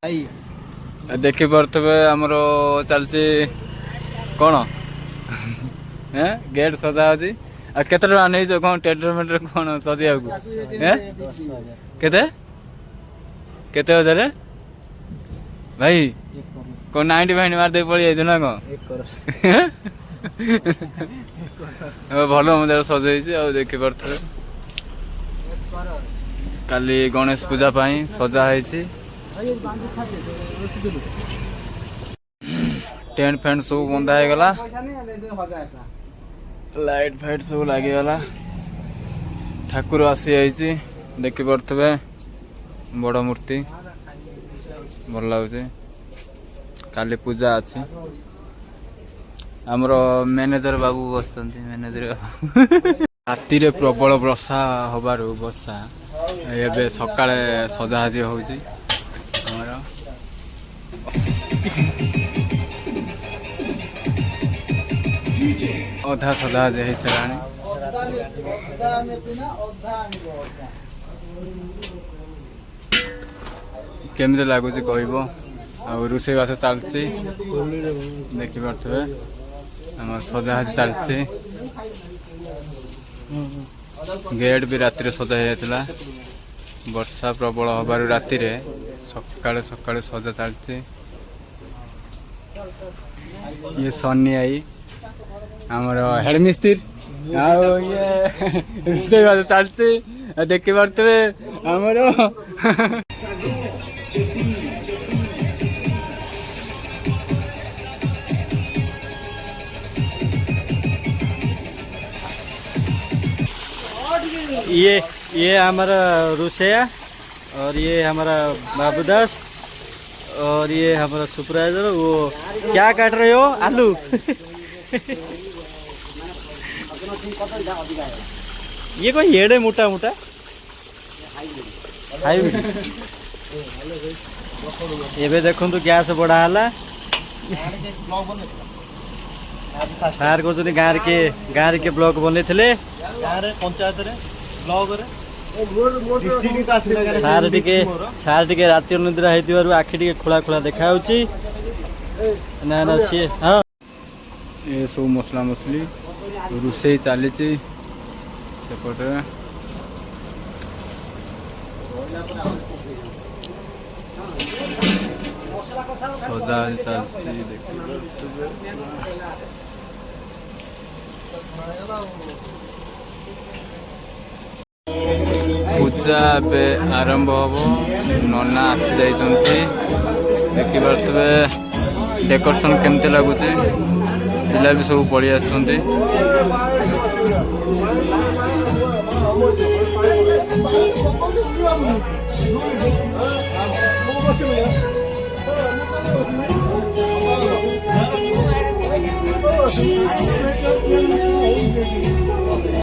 देखी पारे आमर चलती कौन गेट सजा अच्छी केते टका नहीं कौन टेंडर मेंडर कौन सजा केते हजार भाई कौन 90 फाइन मार दे पड़ी जाइए ना कौन भल मजार सजाई देखी पारे काली गणेश पूजा सजा है टेंट फेंट सब बंधा हो गला लाइट फाइट सब लगिगला ठाकुर आसी जाइए देखी पारे बड़ मूर्ति भल लगे काली पूजा अच्छी आमर मैनेजर बाबू बस मैनेजर राति प्रबल वर्षा हबार वर्षा एबे सकाळे सजाहाजी होउची हमरा अधा सजाहाजी है सराणी केमते लागुची कहबो आ रुसे बास चलची देखि पारथबे हम सजाहाजी चलची गेट भी राति सजा होता वर्षा प्रबल हबार राति सकाଳେ सकाଳେ सजा चलती ये सन्नी आई आमर हेडमिस्त्री ये चलती देखी पारे आमर ये हमारा रुसैया और ये हमारा बाबूदास और ये हमारा सुपरवाइजर। वो क्या काट रहे हो? आलू। ये कोई हेड है मोटा मोटा हाईब्रिड। ये देखो तो गैस बढ़ा है सार को गाँव के ब्लॉक बने थे पंचायत सार टे राति निद्रा हो आखि टे खोला खोला देखा ना ना सी हाँ ये सब मसला मसली रोसे चली सेपटे सजा चलती पूजा ए आरंभ हम नना आसी जाइए देखी पारे डेकोरेशन केमती लगुच पिला भी सब पड़ी आस